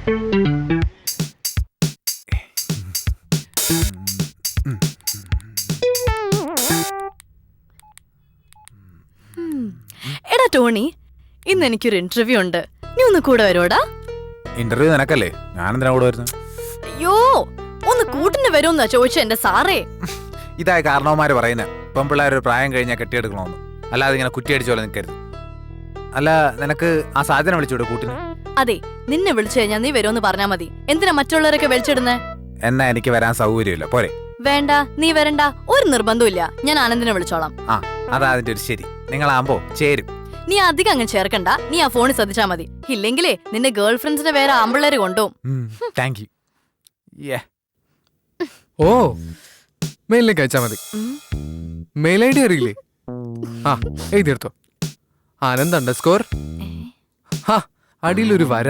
എടാ ടോണി, ഇന്ന് എനിക്കൊരു ഇന്റർവ്യൂ ഉണ്ട്. നീ ഒന്ന് കൂടെ വരോടാ? ഇന്റർവ്യൂ നിനക്കല്ലേ, ഞാനെന്തിനാ കൂടെ വരുന്നത്? അയ്യോ, ഒന്ന് കൂട്ടിന് വരുമെന്നാ ചോദിച്ച എന്റെ സാറേ. ഇതായ കാരണവന്മാര് പറയുന്നത് പെൺപിള്ളേർ പ്രായം കഴിഞ്ഞാൽ കെട്ടിയെടുക്കണമെന്ന്, അല്ലാതെ ഇങ്ങനെ കുറ്റിയടിച്ച പോലെ നിൽക്കരുത്. അല്ല, നിനക്ക് ആ സാധനം വിളിച്ചൂടെ കൂട്ടിന്? അതെ, നിന്നെ വിളിച്ചു കഴിഞ്ഞാൽ നീ വരുമെന്ന് പറഞ്ഞാ മതി. എന്തിനാ മറ്റുള്ളവരൊക്കെ വിളിച്ചിടുന്നേ? എന്നാ എനിക്ക് വരാൻ സൗകര്യമില്ല, പോരെ? വേണ്ട, നീ വരണ്ട, ഒരു നിർബന്ധമില്ല. ഞാൻ ആനന്ദിനെ വിളിച്ചോളാം. ആ, അതാ അതിന്റെ ഒരു ശരി. നിങ്ങളാകുമ്പോ ചേരും. നീ അധികം അങ്ങ് ചേർക്കണ്ട, നീ ആ ഫോണിൽ ശ്രദ്ധിച്ചാ മതി. ഇല്ലെങ്കിലേ നിന്റെ ഗേൾ ഫ്രണ്ട്സിന്റെ വേറെ ആമ്പിള്ളേര് കൊണ്ടുപോകും. Thank you. ഓ, മെയിലിലേക്ക് അയച്ചാ മതി. മെയിൽ ഐ ഡി അറിയില്ലേ? ആ, എഴുതിയെടുത്തോ. ആനന്ദ്_, ഹാ, അടിയിലൊരു വര.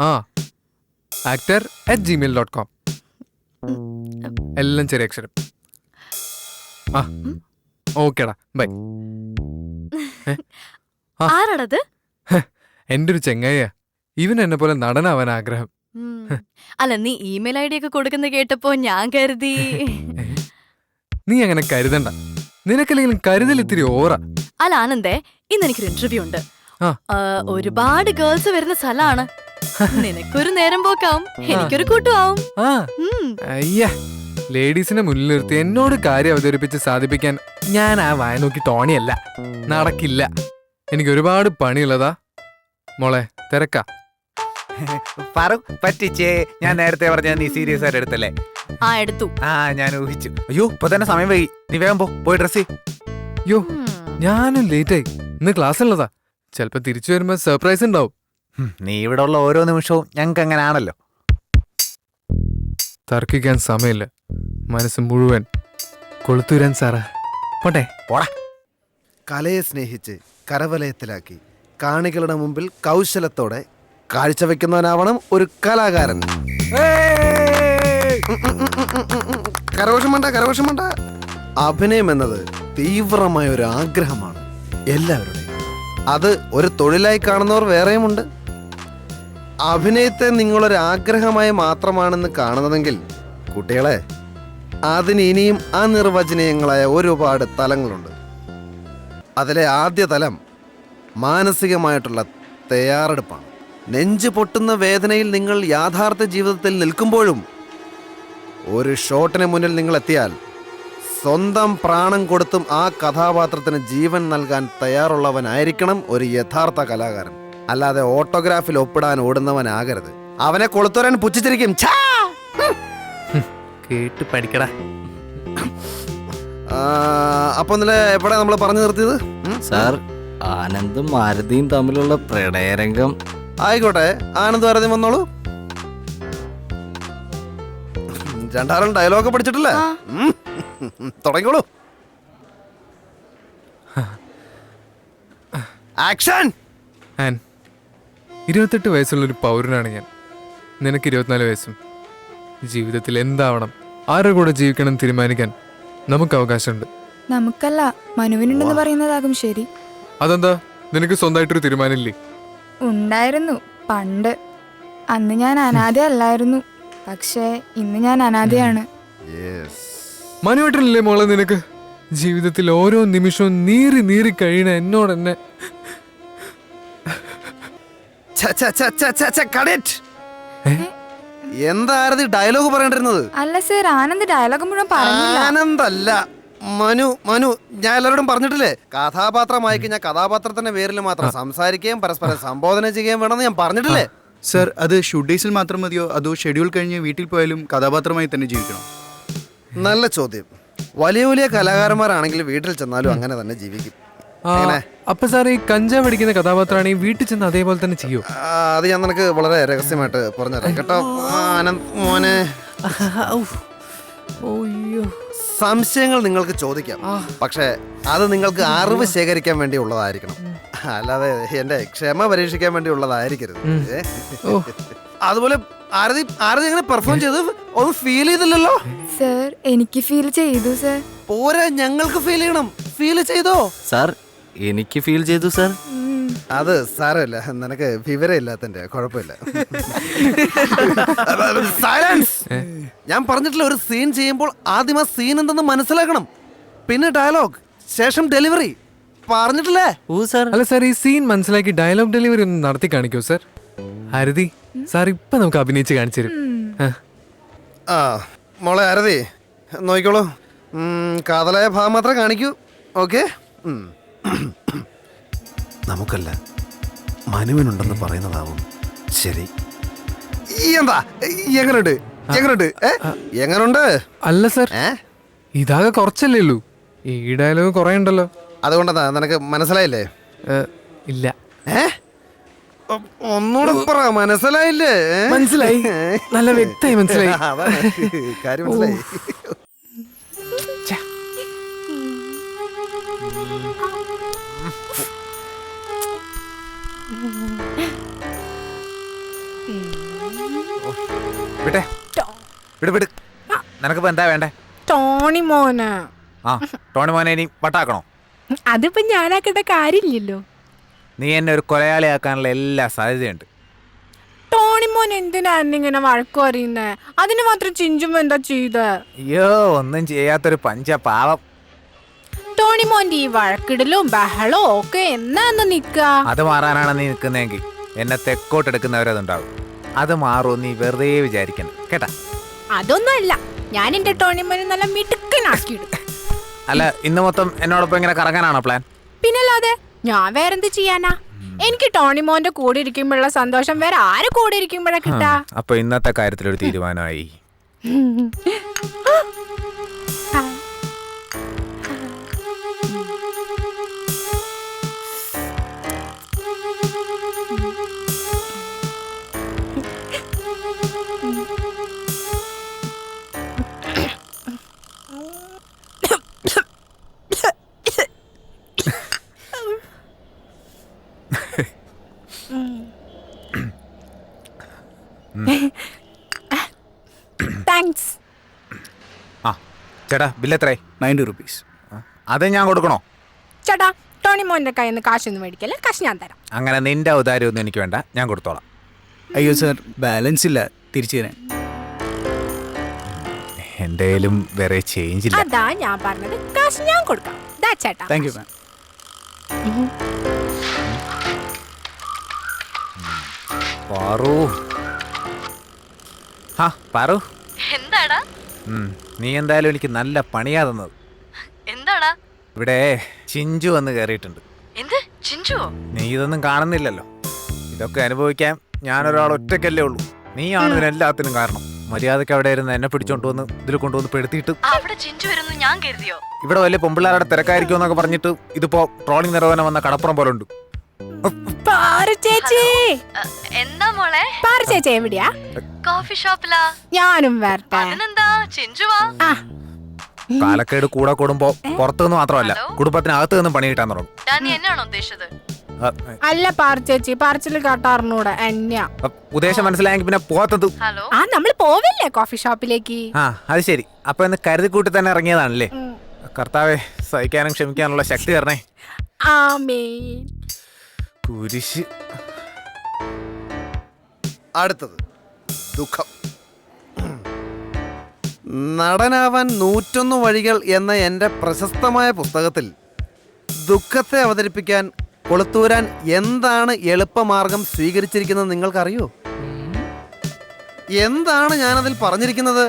ആ, actor@gmail.com. എല്ലാം ചെറിയ അക്ഷരം. ആ, ഓക്കേടാ, ബൈ. ആരാടത്? എന്റെ ഒരു ചെങ്ങായ. ഇവൻ എന്നെ പോലെ നടനാവാൻ ആഗ്രഹം. അല്ല, നീ ഇമെയിൽ ഐ ഡി ഒക്കെ കൊടുക്കുന്ന കേട്ടപ്പോ ഞാൻ കരുതി. നീ അങ്ങനെ കരുതണ്ട, നിനക്കല്ലെങ്കിലും കരുതൽ ഇത്തിരി ഓവറാ. അല്ല ആനന്ദേ, ഇന്ന് എനിക്കൊരു ഇന്റർവ്യൂ ഉണ്ട്. ഒരുപാട് ഗേൾസ് വരുന്ന സ്ഥലമാണ്. നിനക്കൊരു നേരം പോക്കാവും, എനിക്കൊരു കൂട്ടുമാവും. അയ്യ, ലേഡീസിനെ മുന്നിൽ നിർത്തി എന്നോട് കാര്യം അവതരിപ്പിച്ച് സാധിപ്പിക്കാൻ ഞാൻ ആ വായ നോക്കി ടോണിയല്ല. നടക്കില്ല. എനിക്ക് ഒരുപാട് പണിയുള്ളതാ മോളെ, തിരക്കാ. പറ്റിച്ചേ, ഞാൻ നേരത്തെ പറഞ്ഞ നീ സീരിയസ് ആയിട്ട് എടുത്തല്ലേ? ആ, എടുത്തു. ആ, ഞാൻ ഊഹിച്ചു. അയ്യോ, ഇപ്പൊ തന്നെ സമയം വൈകി. നീ വേഗം പോയി ഡ്രസ്. അയ്യോ, ഞാനും ലേറ്റായി. ഇന്ന് ക്ലാസ് ഉള്ളതാ. ചിലപ്പോ തിരിച്ചു വരുമ്പോ സർപ്രൈസ് ഉണ്ടാവും. നീ ഇവിടെ ഉള്ള ഓരോ നിമിഷവും ഞങ്ങൾക്ക് അങ്ങനെ ആണല്ലോ. തർക്കിക്കാൻ സമയമില്ല. മനസ്സ് മുഴുവൻ കൊളുത്തൂരാൻ സാറാ. പോട്ടെ, പോടാ. കലയെ സ്നേഹിച്ച് കരവലയത്തിലാക്കി കാണികളുടെ മുമ്പിൽ കൗശലത്തോടെ കാഴ്ചവെക്കുന്നവനാവണം ഒരു കലാകാരൻ. കരഘോഷം വേണ്ട. അഭിനയം എന്നത് തീവ്രമായ ഒരു ആഗ്രഹമാണ് എല്ലാവരുടെയും. അത് ഒരു തൊഴിലായി കാണുന്നവർ വേറെയുമുണ്ട്. അഭിനയത്തെ നിങ്ങളൊരു ആഗ്രഹമായി മാത്രമാണെന്ന് കാണുന്നതെങ്കിൽ കുട്ടികളെ, അതിന് ഇനിയും അനിർവചനീയങ്ങളായ ഒരുപാട് തലങ്ങളുണ്ട്. അതിലെ ആദ്യ തലം മാനസികമായിട്ടുള്ള തയ്യാറെടുപ്പാണ്. നെഞ്ചു പൊട്ടുന്ന വേദനയിൽ നിങ്ങൾ യാഥാർത്ഥ ജീവിതത്തിൽ നിൽക്കുമ്പോഴും ഒരു ഷോട്ടിന് മുന്നിൽ നിങ്ങൾ എത്തിയാൽ സ്വന്തം പ്രാണം കൊടുത്തും ആ കഥാപാത്രത്തിന് ജീവൻ നൽകാൻ തയ്യാറുള്ളവനായിരിക്കണം ഒരു യഥാർത്ഥ കലാകാരൻ. അല്ലാതെ ഓട്ടോഗ്രാഫിൽ ഒപ്പിടാൻ ഓടുന്നവനാകരുത്. അവനെ കൊളുത്തുവരാൻ പുച്ഛിച്ചിരിക്കും. കേട്ട് പഠിക്കടാ. അപ്പൊ ഇന്നലെ എവിടെ നമ്മൾ പറഞ്ഞു നിർത്തിയത്? സാർ, ആനന്ദും മാരുതിയും തമ്മിലുള്ള പ്രണയരംഗം. ആയിക്കോട്ടെ, ആനന്ദ് മാരുതി വന്നോളൂ. രണ്ടാളും ഡയലോഗ് പഠിച്ചിട്ടില്ലേ? തുടങ്ങിക്കോളൂ. ആക്ഷൻ. 28 വയസ്സുള്ളൊരു പൗരനാണ് ഞാൻ. നിനക്ക് 24 വയസ്സും. ജീവിതത്തിൽ എന്താവണം, ആരുടെ കൂടെ ജീവിക്കണം തീരുമാനിക്കാൻ നമുക്ക് അവകാശമുണ്ട്. നമുക്കല്ല, മനുവിനുണ്ടെന്ന് പറയുന്നതാകും ശരി. അതെന്താ, നിനക്ക് സ്വന്തമായിട്ടൊരു തീരുമാനമില്ലേ? ഉണ്ടായിരുന്നു പണ്ട്. അന്ന് ഞാൻ അനാഥയല്ലായിരുന്നു. പക്ഷേ ഇന്ന് ഞാൻ അനാഥയാണ്. മനുവേട്ടനല്ലേ മോളെ നിനക്ക്? ജീവിതത്തിൽ ഓരോ നിമിഷവും നീറി കഴിയണ എന്നോട് എന്നെ എന്തായിരുന്നു ഡയലോഗ് പറയേണ്ടിരുന്നത്? അല്ല സർ, ആനന്ദ് ഡയലോഗ് മുഴുവൻ പറഞ്ഞില്ല. ആനന്ദല്ല, മനു. ഞാൻ എല്ലാവരോടും പറഞ്ഞിട്ടില്ലേ, കഥാപാത്രമായി കഴിഞ്ഞാൽ കഥാപാത്രത്തിന്റെ പേരിൽ മാത്രം സംസാരിക്കുകയും പരസ്പരം സംബോധന ചെയ്യുകയും വേണമെന്ന് ഞാൻ പറഞ്ഞിട്ടില്ലേ? സർ, അത് ഷൂട്ട് ഡേയ്സിൽ മാത്രം മതിയോ അതോ ഷെഡ്യൂൾ കഴിഞ്ഞ് വീട്ടിൽ പോയാലും കഥാപാത്രമായി തന്നെ ജീവിക്കണം? നല്ല ചോദ്യം. വലിയ കലാകാരന്മാരാണെങ്കിൽ വീട്ടിൽ ചെന്നാലും അങ്ങനെ തന്നെ ജീവിക്കും. അപ്പൊ സാർ, ഈ കഞ്ചാവ് അടിക്കുന്ന കഥാപാത്രമാണെങ്കിൽ വീട്ടിൽ ചെന്ന് അതേപോലെ തന്നെ ചെയ്യൂ? അത് ഞാൻ നിനക്ക് വളരെ രഹസ്യമായിട്ട് പറഞ്ഞുതരാം കേട്ടോ ആനന്ദ് മോനെ. സംശയങ്ങൾ നിങ്ങൾക്ക് ചോദിക്കാം, പക്ഷെ അത് നിങ്ങൾക്ക് അറിവ് ശേഖരിക്കാൻ വേണ്ടി ഉള്ളതായിരിക്കണം, അല്ലാതെ എന്റെ ക്ഷമ പരീക്ഷിക്കാൻ വേണ്ടി ഉള്ളതായിരിക്കരുത്. അതുപോലെ ആരതി എങ്ങനെ പെർഫോം ചെയ്ത് ഒന്ന് ഫീൽ ചെയ്തില്ലല്ലോ? സർ, എനിക്ക് ഫീൽ ചെയ്തു സർ. പോരാ, ഞങ്ങൾക്ക് ഫീൽ ചെയ്യണം. ഫീൽ ചെയ്തോ? സാർ, എനിക്ക് ഫീൽ ചെയ്തു സാർ. അത് സാരമില്ല, നിനക്ക് വിവരമില്ലാത്തന്റെ കുഴപ്പമില്ല. സൈലൻസ്. ഞാൻ പറഞ്ഞിട്ടില്ല, ഒരു സീൻ ചെയ്യുമ്പോൾ ആദ്യം ആ സീൻ എന്തെന്ന് മനസ്സിലാക്കണം, പിന്നെ ഡയലോഗ്, ശേഷം ഡെലിവറി. പറഞ്ഞിട്ടില്ലേ? അല്ല സാർ, ഈ സീൻ മനസ്സിലാക്കി ഡയലോഗ് ഡെലിവറി ഒന്ന് നടത്തി കാണിക്കോ സാർ? ഹരിതി സാർ ഇപ്പൊ നമുക്ക് അഭിനയിച്ച് കാണിച്ചു തരും. ആ മോളെ ആരതി, നോക്കിക്കോളൂ. കാതലായ ഭാഗം മാത്രമേ കാണിക്കൂ. ഓക്കെ. നമുക്കല്ല, മനുവിനുണ്ടെന്ന് പറയുന്നതാവും ശരി. എന്താ എങ്ങനുണ്ട്? എങ്ങനുണ്ട്? അല്ല സാർ, ഇതാകെ കുറച്ചല്ലേ ഉള്ളൂ, ഈ ഡയലോഗ് കുറെ ഉണ്ടല്ലോ. അതുകൊണ്ടെന്താ, നിനക്ക് മനസ്സിലായില്ലേ? ഇല്ല. ഒന്നുകൂടെ പറ, മനസ്സിലായില്ലേ? മനസ്സിലായി, നല്ല വ്യക്തമായി മനസ്സിലായി. കാര്യം മനസ്സിലായി. വിട്ടെ, വിട്. നിനക്കിപ്പോ എന്താ വേണ്ടേ? ടോണി മോന്. ആ, ടോണി മോനെ ഇനി വട്ടാക്കണോ? അതിപ്പോ ഞാനാക്കേണ്ട കാര്യമില്ലല്ലോ. നീ എന്നെ ഒരു കൊലയാളിയാക്കാനുള്ള എല്ലാ സാധ്യതയുണ്ട്. ടോണി മോൻ എന്തിനാ ഇങ്ങനെ വഴക്കു അറിയുന്നേ? അതിന് മാത്രം ചിഞ്ചുമ്പോ എന്താ ചെയ്ത്? അയ്യോ, ഒന്നും ചെയ്യാത്തൊരു പഞ്ച പാവം. ടോണി മോന്റെ ഈ വഴക്കിടലും ബഹളവും ഒക്കെ എന്നാന്ന് നിക്ക? അത് മാറാനാണ് നീ നിൽക്കുന്നതെങ്കിൽ എന്നെ തെക്കോട്ടെടുക്കുന്നവരതുണ്ടാവും. അത് മാറും നീ വെറുതെ വിചാരിക്കണം കേട്ടാ. അതൊന്നും അല്ല, ഞാൻ എന്റെ ടോണി മോനെ നല്ല മിടുക്കനാക്കിയിടും. അല്ല, ഇന്ന് മൊത്തം എന്നോടൊപ്പം ഇങ്ങനെ കറങ്ങാനാണോ പ്ലാൻ? പിന്നല്ലാതെ ഞാൻ വേറെന്ത് ചെയ്യാനാ? എനിക്ക് ടോണി മോന്റെ കൂടെ ഇരിക്കുമ്പോഴുള്ള സന്തോഷം വേറെ ആരെ കൂടെ ഇരിക്കുമ്പോഴാ കിട്ടാ. അപ്പൊ ഇന്നത്തെ കാര്യത്തിലൊരു തീരുമാനമായി. താങ്ക്സ്. ആ ചേട്ടാ, ബില്ലെത്രേ? 90 rupees. അത് ഞാൻ കൊടുക്കണോ? ചേട്ടാ, ടോണി മോന്റെ കയ്യിൽ നിന്ന് കാശൊന്നും മേടിക്കല്ലേ, കാശ് ഞാൻ തരാം. അങ്ങനെ നിന്റെ ഔദാര്യമൊന്നും എനിക്ക് വേണ്ട, ഞാൻ കൊടുത്തോളാം. അയ്യോ സാർ, ബാലൻസ് ഇല്ല, തിരിച്ചു തരാൻ. എൻ്റെ കയ്യിലും വേറെ ചേഞ്ച് ഇല്ല. അതാ ഞാൻ പറഞ്ഞത്, കാശ് ഞാൻ കൊടുക്കാം. ദാ ചേട്ടാ. Thank you ma'am. പാറു. ഹാ പാറു, എന്താടാ? നീ എന്തായാലും എനിക്ക് നല്ല പണിയാ തന്നത്. എന്താടാ? ഇവിടെ ചിഞ്ചു വന്ന് കയറിയിട്ടുണ്ട്. എന്ത് ചിഞ്ചുവോ? നീ ഇതൊന്നും കാണുന്നില്ലല്ലോ. ഇതൊക്കെ അനുഭവിക്കാൻ ഞാനൊരാൾ ഒറ്റയ്ക്കല്ലേ ഉള്ളൂ. നീയാണ് ഇതിനെല്ലാത്തിനും കാരണം. മര്യാദയ്ക്ക് അവിടെ ഇരുന്ന് എന്നെ പിടിച്ചോണ്ട് വന്ന് ഇതിൽ കൊണ്ടുവന്ന് പെടുത്തിയിട്ട് അവിടെ ചിഞ്ചു വരുന്നു ഞാൻ കരുതിയോ? ഇവിടെ വലിയ പെമ്പിള്ളാരുടെ തിരക്കായിരിക്കും എന്നൊക്കെ പറഞ്ഞിട്ട് ഇതിപ്പോ ട്രോളിംഗ് നിരോധനം വന്ന കടപ്പുറം പോലെ ഉണ്ട്. പാറു ചേച്ചി. എന്താ മോളെ? പാറു ചേച്ചി എവിടെയാ? കോഫി ഷോപ്പിലാ. ഞാനും വരട്ടെ. അതിനെന്താ, ചിഞ്ചുവാ. കാലക്കേട് കൂടെ കൂടുമ്പോ പുറത്തുനിന്ന് മാത്രമല്ല കുടുംബത്തിനകത്ത് നിന്നും പണി കിട്ടാൻ തുടങ്ങും. നീ എന്നാണോ ഉദ്ദേശിച്ചത്? അല്ല പാറു ചേച്ചി, പറച്ചിൽ കാട്ടാറിനൂടെ എന്നെയാ. ഉദ്ദേശം മനസ്സിലായെങ്കിൽ പിന്നെ പോത്തത്. ഹലോ. ആ, നമ്മൾ പോവില്ലേ കോഫി ഷോപ്പിലേക്ക്? ആ അത് ശരി. അപ്പൊ ഇന്ന് കരുതിക്കൂട്ടി തന്നെ ഇറങ്ങിയതാണല്ലേ. കർത്താവേ, സഹിക്കാനും ക്ഷമിക്കാനുള്ള ശക്തി തരണേ. ആമേൻ. കുരിശ്. അടുത്തത് ദുഃഖം. നടനാവാൻ 101 വഴികൾ എന്ന എൻ്റെ പ്രശസ്തമായ പുസ്തകത്തിൽ ദുഃഖത്തെ അവതരിപ്പിക്കാൻ കൊളുത്തൂരാൻ എന്താണ് എളുപ്പമാർഗം സ്വീകരിച്ചിരിക്കുന്നത് നിങ്ങൾക്കറിയോ? എന്താണ് ഞാനതിൽ പറഞ്ഞിരിക്കുന്നത്?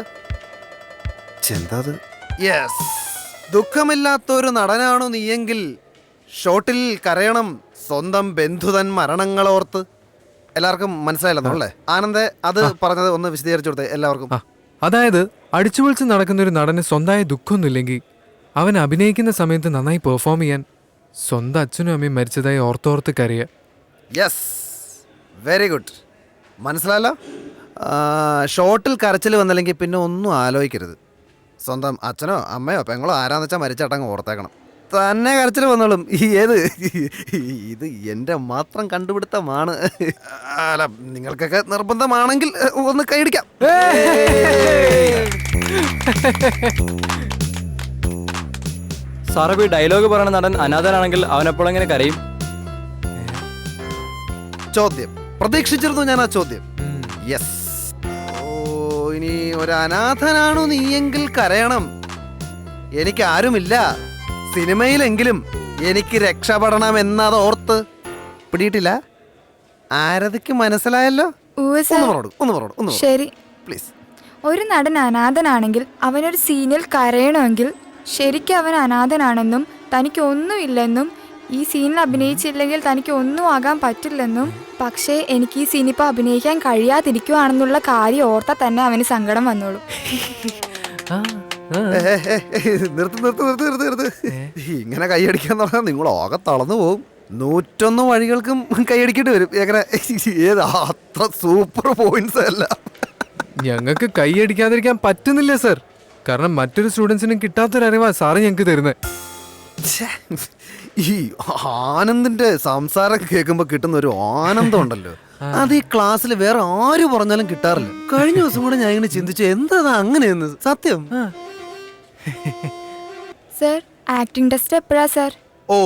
യെസ്, ദുഃഖമില്ലാത്തൊരു നടനാണു നീയെങ്കിൽ ഷോട്ടിൽ കരയണം സ്വന്തം ബന്ധുതൻ മരണങ്ങളോർത്ത്. എല്ലാവർക്കും മനസ്സിലായില്ലെന്നല്ലേ? ആനന്ദേ, അത് പറഞ്ഞത് ഒന്ന് വിശദീകരിച്ചു കൊടുത്തേ എല്ലാവർക്കും. അതായത് അടിച്ചുപൊളിച്ച് നടക്കുന്ന ഒരു നടന് സ്വന്തമായ ദുഃഖമൊന്നുമില്ലെങ്കിൽ അവൻ അഭിനയിക്കുന്ന സമയത്ത് നന്നായി പെർഫോം ചെയ്യാൻ സ്വന്തം അച്ഛനും അമ്മയും മരിച്ചതായി ഓർത്തോർത്ത് കരയുക. Yes, very good. മനസ്സിലായല്ലോ? ഷോട്ടിൽ കരച്ചിൽ വന്നില്ലെങ്കിൽ പിന്നെ ഒന്നും ആലോചിക്കരുത്. സ്വന്തം അച്ഛനോ അമ്മയോ പെങ്ങളോ ആരാന്ന് വെച്ചാൽ മരിച്ചട്ടങ്ങ് ഓർത്തേക്കണം. തന്നെ കരച്ചിൽ വന്നോളും. ഇത് എൻ്റെ മാത്രം കണ്ടുപിടുത്തമാണ്. അല്ല, നിങ്ങൾക്കൊക്കെ നിർബന്ധമാണെങ്കിൽ ഒന്ന് കൈയടിക്കാം. സാറേ, ഈ ഡയലോഗ് പറയുന്ന നടൻ അനാഥനാണെങ്കിൽ അവനെപ്പോഴെങ്ങനെ കരയും? ചോദ്യം പ്രതീക്ഷിച്ചിരുന്നു ഞാൻ ആ ചോദ്യം. യെസ്. ഓ, ഇനി ഒരു അനാഥനാണോ നീയെങ്കിൽ കരയണം. എനിക്ക് ആരുമില്ല. സിനിമയിലെങ്കിലും എനിക്ക് രക്ഷപ്പെടണം എന്നത് ഓർത്ത് പിടിയിട്ടില്ല. ആരതിക്ക് മനസ്സിലായല്ലോ? ഉവ്വ് സർ. ഒന്ന് പറോട് ശരി. പ്ലീസ്. ഒരു നടൻ അനാഥനാണെങ്കിൽ അവനൊരു സീനിൽ കരയണമെങ്കിൽ ശരിക്കും അവൻ അനാഥനാണെന്നും തനിക്ക് ഒന്നുമില്ലെന്നും ഈ സീനിൽ അഭിനയിച്ചില്ലെങ്കിൽ തനിക്ക് ഒന്നും ആകാൻ പറ്റില്ലെന്നും പക്ഷേ എനിക്ക് ഈ സീനിപ്പോൾ അഭിനയിക്കാൻ കഴിയാതിരിക്കുവാണെന്നുള്ള കാര്യം ഓർത്താൽ തന്നെ അവന് സങ്കടം വന്നോളും. നിർത്ത്. ഇങ്ങനെ കൈയടിക്കാന്ന് പറഞ്ഞാൽ നിങ്ങൾ ആകെ തളർന്നു പോകും. 101 വഴികൾക്കും കൈയടിക്കേണ്ടി വരും. എങ്ങനെ ഏത് അത്ര സൂപ്പർ പോയിന്റ്സ് അല്ല. ഞങ്ങൾക്ക് കൈയടിക്കാതിരിക്കാൻ പറ്റുന്നില്ല സർ. കാരണം മറ്റൊരു സ്റ്റുഡൻസിനും കിട്ടാത്തൊരറിവാ സാറ് ഞങ്ങൾക്ക് തരുന്നത്. ഈ ആനന്ദിന്റെ സംസാരം കേൾക്കുമ്പോ കിട്ടുന്ന ഒരു ആനന്ദം ഉണ്ടല്ലോ, അത് ഈ ക്ലാസ്സിൽ വേറെ ആര് പറഞ്ഞാലും കിട്ടാറില്ല. കഴിഞ്ഞ ദിവസം കൂടെ ഞാൻ ഇങ്ങനെ ചിന്തിച്ചു എന്താ അങ്ങനെയെന്ന്. സത്യം. സർ, ആക്ടിംഗ് ടെസ്റ്റ് എപ്പോഴാ സർ? ഓ,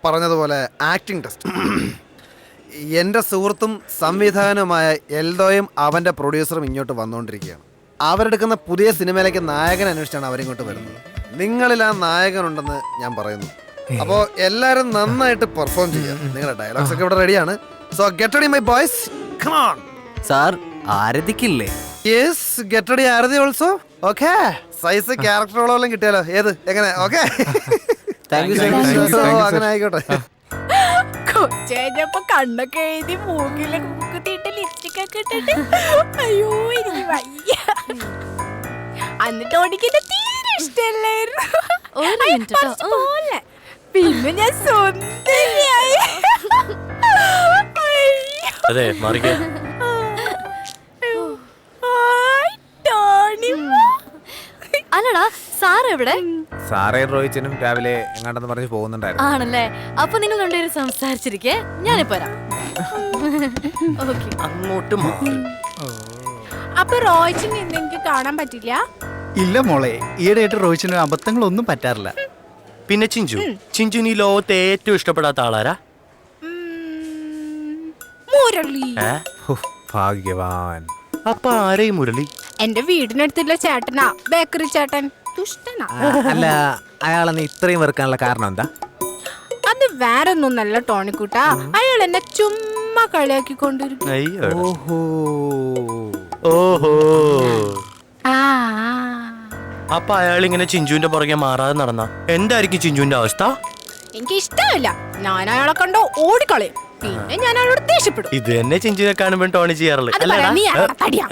പറഞ്ഞതുപോലെ ആക്ടിംഗ് ടെസ്റ്റ്. എൻ്റെ സുഹൃത്തും സംവിധാനവുമായ എൽദോയും അവൻ്റെ പ്രൊഡ്യൂസറും ഇങ്ങോട്ട് വന്നുകൊണ്ടിരിക്കുകയാണ്. അവരെടുക്കുന്ന പുതിയ സിനിമയിലേക്ക് നായകൻ അന്വേഷിച്ചാണ് അവരിങ്ങോട്ട് വരുന്നത്. നിങ്ങളിൽ ആ നായകനുണ്ടെന്ന് ഞാൻ പറയുന്നു. അപ്പോൾ എല്ലാവരും നന്നായിട്ട് പെർഫോം ചെയ്യാം. നിങ്ങളുടെ ഡയലോഗ്സ് ഒക്കെ ഇവിടെ റെഡിയാണ്. So get ready my boys. Come on. Sir ആരതിക്കില്ലേ? Yes, get ready Aarti also. Okay, size ക്യാരക്ടറുകളെല്ലാം കിട്ടിയാലോ? ഏത് എങ്ങനെ? ഓക്കെ, അങ്ങനെ ആയിക്കോട്ടെ. കൊച്ചേഞ്ഞപ്പോ കണ്ണൊക്കെ എഴുതി മൂക്കില് കുത്തിയിട്ട് ലിപ്സ്റ്റിക് ഒക്കെ ഇട്ടിട്ട് അയ്യോ എനിക്ക് വയ്യ. അന്ന് ടോണിക്ക് തീരെ ഇഷ്ടല്ലായിരുന്നു. ഒരു മിനിറ്റ് ട്ടോ. പോലെ പിന്നെ ഞാൻ സുന്ദരിയായി. അതെ മാറിക്കേ. അല്ലടാ സാർ എവിടെ? സാറേ റോയിച്ചനും രാവിലെ എങ്ങാണ്ടെന്ന് പറഞ്ഞ് പോകുന്നുണ്ടായിരുന്നു. ആണല്ലേ? അപ്പൊ നിങ്ങൾ രണ്ടുപേരും സംസാരിച്ചിരിക്കേ, ഞാനിപ്പോ വരാം. ഓക്കെ. അങ്ങോട്ട് മാറി. അപ്പൊ റോയിച്ചിന് എനിക്ക് കാണാൻ പറ്റില്ല? ഇല്ല മോളെ, ഈയിടെയായിട്ട് റോഹിച്ചിന് അബദ്ധങ്ങളൊന്നും പറ്റാറില്ല. പിന്നെ ചിഞ്ചുന് ഈ ലോകത്തെ ഏറ്റവും ഇഷ്ടപ്പെടാത്ത ആളാരാ? മുരളി. ഭാഗ്യവാൻ. അപ്പൊ ആരെയും മുരളി? എന്റെ വീടിനടുത്തുള്ള ചേട്ടനാ, ബേക്കറി ചേട്ടൻ. ദുഷ്ടനാ. അല്ല, അയാളെന്ന് ഇത്രയും വെറുക്കാനുള്ള കാരണം എന്താ? അത് വേറൊന്നും നല്ല ടോണിക്കൂട്ടാ. അയാൾ എന്നെ ചുമ്മാ കളിയാക്കിക്കൊണ്ടിരിക്കും. ഓഹോ. ആ. അപ്പൊ അയാൾ ഇങ്ങനെ ചിഞ്ചുവിന്റെ പുറകെ മാറാതെ നടന്ന എന്തായിരിക്കും ചിഞ്ചുവിന്റെ അവസ്ഥ? എനിക്ക് ഇഷ്ടമില്ല. ഞാൻ അയാളെ കണ്ടോ ഓടിക്കളയും. പിന്നെ ഞാൻ അയാളോട് ദേഷ്യപ്പെടും. ഇത് തന്നെ ചിഞ്ചുവിനെ കാണുമ്പോ ടോണി ചെയ്യാറുള്ളത്. അത് പറയാം, നീ ആരാ? തടിയാ.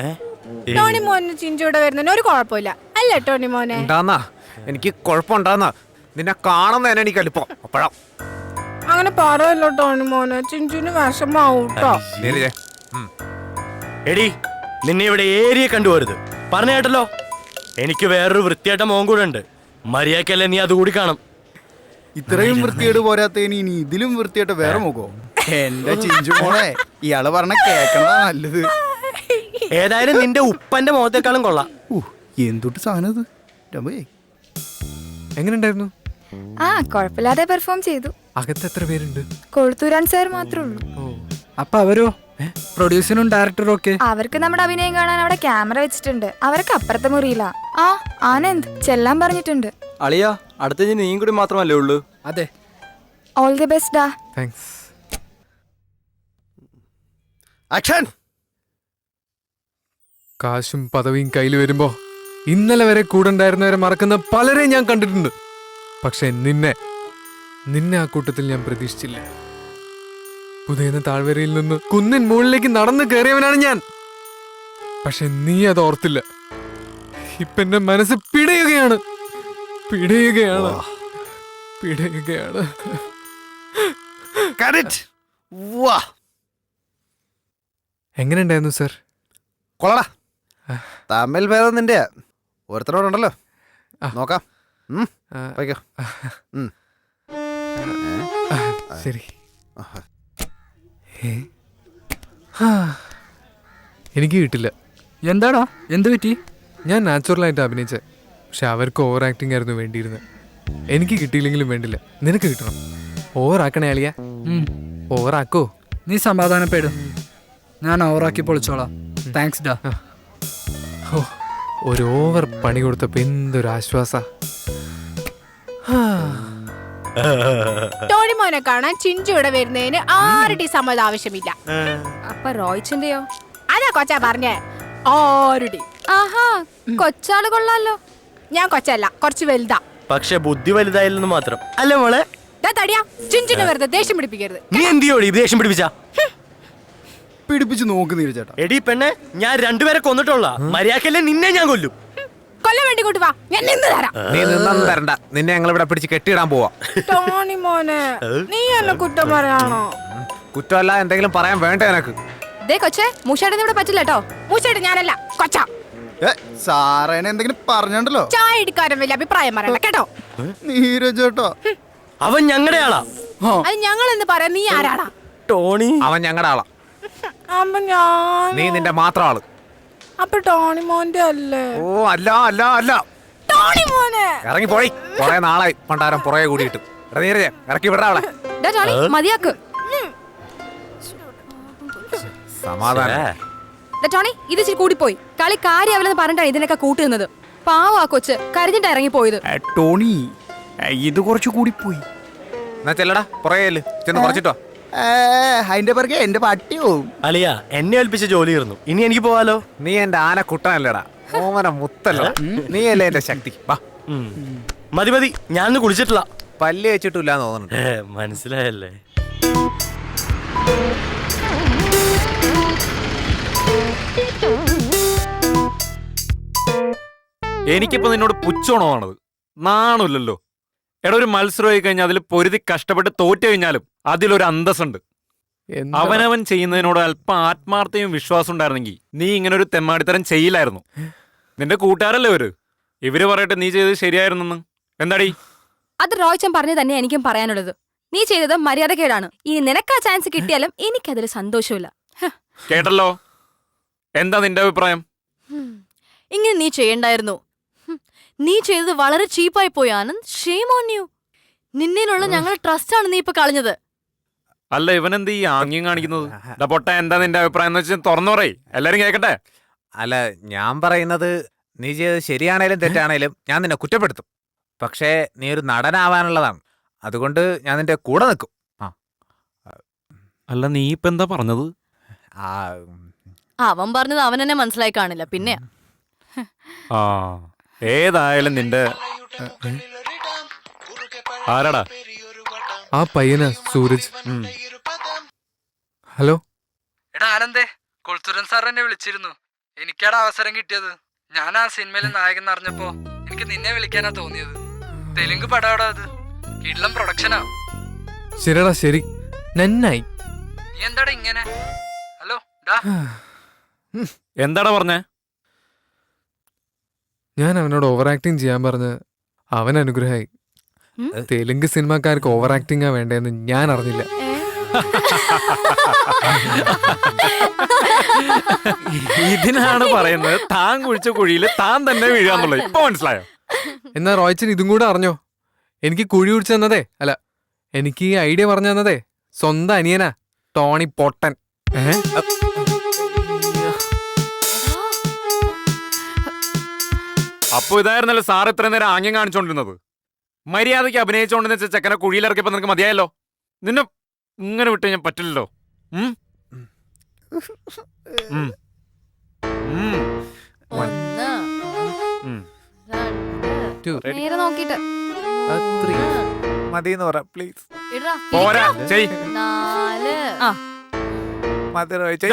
ടോണി മോന് ചിഞ്ചുവിടെ വരുന്നതിന് ഒരു കുഴപ്പമില്ല അല്ലേ ടോണി മോനെ? ഉണ്ടാന്നാ എനിക്ക് കുഴപ്പമുണ്ടാന്നാ. നിന്നെ കാണുന്നതന്നെ എനിക്ക് എളുപ്പം. അപ്പഴാ അങ്ങനെ പറയല്ലോ ടോണി മോനെ, ചിഞ്ചുവിന് വിഷമാവും ട്ടോ. എടി, നിന്നെ ഇവിടെ ഏരിയ കണ്ടുപോരുത് പറഞ്ഞ കേട്ടല്ലോ. എനിക്ക് വേറൊരു വൃത്തിയായിട്ട മോൻ കൂടെ ഉണ്ട്. മര്യാദക്കല്ലേ നീ അതുകൂടി കാണും. ഇത്രയും വൃത്തിയേട് പോരാത്തതിന് ഇനി ഇതിലും വൃത്തിയായിട്ട് വേറെ മുഖോ? എന്റെ ചിഞ്ചു മോളെ, ഇയാള് പറഞ്ഞ കേക്കണതാ നല്ലത്. ഏതായാലും നിന്റെ ഉപ്പന്റെ മുഖത്തേക്കാളും കൊള്ളാം. എന്തൊട്ട് സാധനം ഇത്? എങ്ങനെയുണ്ടായിരുന്നു? ആ, കുഴപ്പമില്ലാതെ പെർഫോം ചെയ്തു. അകത്ത് എത്ര പേരുണ്ട്? കൊളുത്തൂരാൻ സാർ മാത്രമേ ഉള്ളൂ. അപ്പൊ അവരോ? പ്രൊഡ്യൂസറും ഡയറക്ടറും ഒക്കെ? അവർക്ക് നമ്മുടെ അഭിനയം കാണാൻ അവിടെ ക്യാമറ വെച്ചിട്ടുണ്ട്. അവർക്ക് അപ്പുറത്തെ മുറിയില്ല. ആ, ആനന്ദ് ചെല്ലാൻ പറഞ്ഞിട്ടുണ്ട്. അളിയാ, അടുത്ത നീയും കൂടി മാത്രമല്ലേ ഉള്ളൂ? അതെ. ഓൾ ദി ബെസ്റ്റ് ഡാ. താങ്ക്സ്. ആക്ഷൻ. കാശും പദവിയും കയ്യിൽ വരുമ്പോ ഇന്നലെ വരെ കൂടെ ഉണ്ടായിരുന്നവരെ മറക്കുന്ന പലരെയും ഞാൻ കണ്ടിട്ടുണ്ട്. പക്ഷെ നിന്നെ ആ കൂട്ടത്തിൽ ഞാൻ പ്രതീക്ഷിച്ചില്ല. പുതിയ താഴ്വരയിൽ നിന്ന് കുന്നിൻ മുകളിലേക്ക് നടന്നു കയറിയവനാണ് ഞാൻ. പക്ഷെ നീ അത് ഓർത്തില്ല. ഇപ്പൊ എന്റെ മനസ്സ് പിടയുകയാണ്. എങ്ങനെയുണ്ടായിരുന്നു സർ? കൊള്ളടാ. തമിഴ് ഭേദം നിന്റെ ഒരുത്തരോടുണ്ടല്ലോ, നോക്കാം. പോയിക്കോ. ശരി. എനിക്ക് കിട്ടില്ല. എന്താടാ, എന്ത് പറ്റി? ഞാൻ നാച്ചുറലായിട്ട് അഭിനയിച്ചേ. പക്ഷെ അവർക്ക് ഓവർ ആക്ടിങ് ആയിരുന്നു വേണ്ടിയിരുന്നത്. എനിക്ക് കിട്ടിയില്ലെങ്കിലും വേണ്ടില്ല, നിനക്ക് കിട്ടണം. ഓവർ ആക്കണേ അളിയ. ഓവർ ആക്കോ? നീ സമാധാനപ്പെടും. ഞാൻ ഓവറാക്കി പൊളിച്ചോളാം. താങ്ക്സ് ഡാ. ഓ, ഒരു ഓവർ പണി കൊടുത്തപ്പോ എന്തൊരു ആശ്വാസ. ടോണി മോനെ കാണാൻ ചിഞ്ചു ഇവിടെ വരുന്നതിന് ആരുടെയും സമ്മതം ആവശ്യമില്ല. അപ്പൊ റോയ്ച്ചന്റെയോ? അതാ കൊച്ചാ പറഞ്ഞേ, ആരുടെ. ആഹാ, കൊച്ചാള് കൊള്ളാലോ. ഞാൻ കൊച്ചല്ല, കുറച്ച് വലുതാ. പക്ഷെ ബുദ്ധി വലുതായില്ലെന്ന് മാത്രം. അല്ല മോളെ, ദാ തടിയാ, ചിഞ്ചുനെ വെറുതെ ദേഷ്യം പിടിപ്പിക്കരുത്. നീ എന്തിയോടി ദേഷ്യം പിടിപ്പിച്ച? പിടിപ്പിച്ച് നോക്ക് നീരജേട്ടാ. എടി പെണ്ണെ, ഞാൻ രണ്ടുപേരെ കൊന്നിട്ടുള്ള മര്യാദക്കല്ലേ നിന്നെ ഞാൻ കൊല്ലും. കൊല്ലം വേണ്ടി കൂട്ടി വാ, ഞാൻ നിന്ന് തരാം. നീ നിന്നൊന്നും തരണ്ട, നിന്നെ ഞങ്ങൾ ഇവിടെ പിടിച്ച് കെട്ടിയിടാൻ പോവാ. ടോണി മോനെ, നീ എന്നെ കുറ്റം പറയാണോ? കുറ്റമല്ല, എന്തെങ്കിലും പറയാൻ വേണ്ട എനക്ക്. ദേ കൊച്ചേ, മൂഷേട്ടന് ഇവിടെ പറ്റില്ല കേട്ടോ. മൂച്ചേട്ട് ഞാനല്ല, കൊച്ചാ. സാറേനെ എന്തെങ്കിലും പറഞ്ഞോ? ചായ ഇടിക്കാരൻ വലിയ അഭിപ്രായം പറയണ്ട കേട്ടോ. നീരജേട്ടാ, അവൻ ഞങ്ങളുടെ ആളാ. അത് ഞങ്ങൾ എന്ന് പറയാൻ നീ ആരാടാ? ടോണി അവൻ ഞങ്ങളുടെ ആളാ. അപ്പൊ ഞാൻ നീ നിന്റെ മാത്രം ആള്. അപ്പൊ ടോണി മോന്റെ അല്ലേ? ഓ അല്ല അല്ല അല്ല, ടോണി മോനെ ഇറങ്ങി പോയി. കൊറേ നാളായി പണ്ടാരം പുറകെ കൂടിയിട്ട്. നീരജെ ഇറക്കി വിടാ അവളെ. ദാ ടോണി, മതിയാക്ക്. സമാധാനം. ദാ ടോണി, ഇത് ഇച്ചിരി കൂടിപ്പോയി. കളി കാര്യാവില്ലെന്ന് പറഞ്ഞിട്ടാണ് ഇതിനൊക്കെ കൂട്ടുന്നത്. പാവാ കൊച്ച്, കരഞ്ഞിട്ടാ ഇറങ്ങി പോയത്. ടോണി, ഇത് കുറച്ച് കൂടി പോയി. എന്നാ ചെല്ലടാ, പുറകെ ചെന്ന് കുറച്ചിട്ടോ. അതിന്റെ പിറകെ എന്റെ പട്ടിയോ. അളിയ, എന്നെ ഏൽപ്പിച്ച ജോലി ഇരുന്നു. ഇനി എനിക്ക് പോവാലോ? നീ എന്റെ ആന കുട്ടനല്ലടാ, ഓമന മുത്തല്ലടാ. നീ അല്ലേ എന്റെ ശക്തി. വാ. മതി മതി, ഞാനൊന്ന് കുളിച്ചിട്ടില്ല. പല്ല് വെച്ചിട്ടില്ലാന്ന് തോന്നുന്നുണ്ട്. മനസ്സിലായല്ലേ? എനിക്കിപ്പോ നിന്നോട് പുച്ഛമാണത്. നാണില്ലല്ലോ. എടാ, ഒരു മത്സരമായി കഴിഞ്ഞാൽ അതിൽ പൊരുതി കഷ്ടപ്പെട്ട് തോറ്റു കഴിഞ്ഞാലും അതിലൊരു അന്തസ്സുണ്ട്. അവനവൻ ചെയ്യുന്നതിനോട് അല്പം ആത്മാർത്ഥയും വിശ്വാസം ഉണ്ടായിരുന്നെങ്കിൽ നീ ഇങ്ങനെ ഒരു തെമ്മാടിത്തരം ചെയ്യില്ലായിരുന്നു. നിന്റെ കൂട്ടുകാരല്ലേ ഇവര് പറയട്ടെ നീ ചെയ്തത് ശരിയായിരുന്നെന്ന്. എന്താടി? അത് റോയ്ച്ചൻ പറഞ്ഞു തന്നെ എനിക്കും പറയാനുള്ളത്. നീ ചെയ്തത് മര്യാദക്കേടാണ്. ഇനി നിനക്ക് ആ ചാൻസ് കിട്ടിയാലും എനിക്കതിൽ സന്തോഷമില്ല. കേട്ടല്ലോ, എന്താ നിന്റെ അഭിപ്രായം? ഇങ്ങനെ നീ ചെയ്യണ്ടായിരുന്നു. നീ ചെയ്തത് വളരെ ചീപ്പായി പോയി ആനന്ദ്. Shame on you. നിന്നിലുള്ള ഞങ്ങളുടെ ട്രസ്റ്റ് ആണ് നീ ഇപ്പൊ കളഞ്ഞത്. അല്ല, ഇവനെന്ത് ഈ ആംഗ്യം കാണിക്കുന്നത്? പൊട്ട, എന്താ നിന്റെ അഭിപ്രായം എന്ന് വെച്ചാൽ തുറന്നു പറയ്, എല്ലാരും കേക്കട്ടെ. അല്ല, ഞാൻ പറയുന്നത് നീ ചെയ്തത് ശരിയാണേലും തെറ്റാണേലും ഞാൻ നിന്നെ കുറ്റപ്പെടുത്തും. പക്ഷേ നീ ഒരു നടനാവാനുള്ളതാണ്. അതുകൊണ്ട് ഞാൻ നിന്റെ കൂടെ നിൽക്കും. അല്ല, നീ ഇപ്പൊ എന്താ പറഞ്ഞത്? അവൻ പറഞ്ഞത് അവൻ എന്നെ മനസ്സിലായി കാണില്ല. പിന്നെ ആ, ഏതായാലും നിന്റെ ആരാടാ? ആ പയ്യനാ സൂരജ്. ഹലോ. എടാ ആനന്ദേ, കൊൾത്തുരൻ സാർ എന്നെ വിളിച്ചിരുന്നു. എനിക്കാടാ അവസരം കിട്ടിയത്. ഞാൻ ആ സിനിമയിൽ നായകൻ അറിഞ്ഞപ്പോ എനിക്ക് നിന്നെ വിളിക്കാനാ തോന്നിയത്. തെലുങ്ക് പടാടാ അത്. കിടിലം പ്രൊഡക്ഷനാ. ശരിടാ, ശരി, നന്നായി. നീ എന്താടാ ഇങ്ങനെ? ഹലോ ഡാ. എന്താടാ പറഞ്ഞേ? ഞാൻ അവനോട് ഓവർ ആക്ടിങ് ചെയ്യാൻ പറഞ്ഞ് അവൻ അനുഗ്രഹമായി. തെലുങ്ക് സിനിമാക്കാർക്ക് ഓവർ ആക്ടിങ്ങാ വേണ്ടതെന്ന് ഞാൻ അറിഞ്ഞില്ല. ഇതിനാണ് പറയുന്നത് താൻ കുഴിച്ച കുഴിയിൽ താൻ തന്നെ വീഴാന്നുള്ളത്. ഇപ്പൊ മനസ്സിലായോ? എന്നാ റോയ്ച്ചൻ ഇതും കൂടെ അറിഞ്ഞോ? എനിക്ക് കുഴി കുഴിച്ചു തന്നതേ, അല്ല, എനിക്ക് ഈ ഐഡിയ പറഞ്ഞു തന്നതേ സ്വന്തം അനിയനാ, ടോണി പൊട്ടൻ. അപ്പൊ ഇതായിരുന്നല്ലോ സാർ ഇത്രയും നേരം ആംഗ്യം കാണിച്ചോണ്ടിരുന്നത്. മര്യാദയ്ക്ക് അഭിനയിച്ചോണ്ടെന്ന് വെച്ച ചെക്കനെ കുഴിയിലിറക്കിയപ്പോ നിനക്ക് മതിയായല്ലോ. നിന്നെ ഇങ്ങനെ വിട്ട് ഞാൻ പറ്റില്ലല്ലോ. നേരെ നോക്കിട്ട് മതിന്ന് പറ പ്ലീസ്. പോരാ, ചെയ്. 4 മതി റോയിച്ച.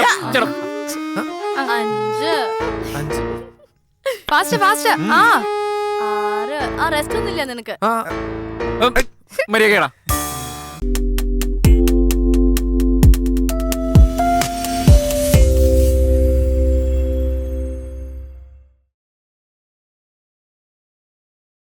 5 ഫാസ്റ്റ് ഫാസ്റ്റ്. ആ 6 ആ റെസ്റ്റ് ഒന്നുമില്ല നിനക്ക്. മര്യാദ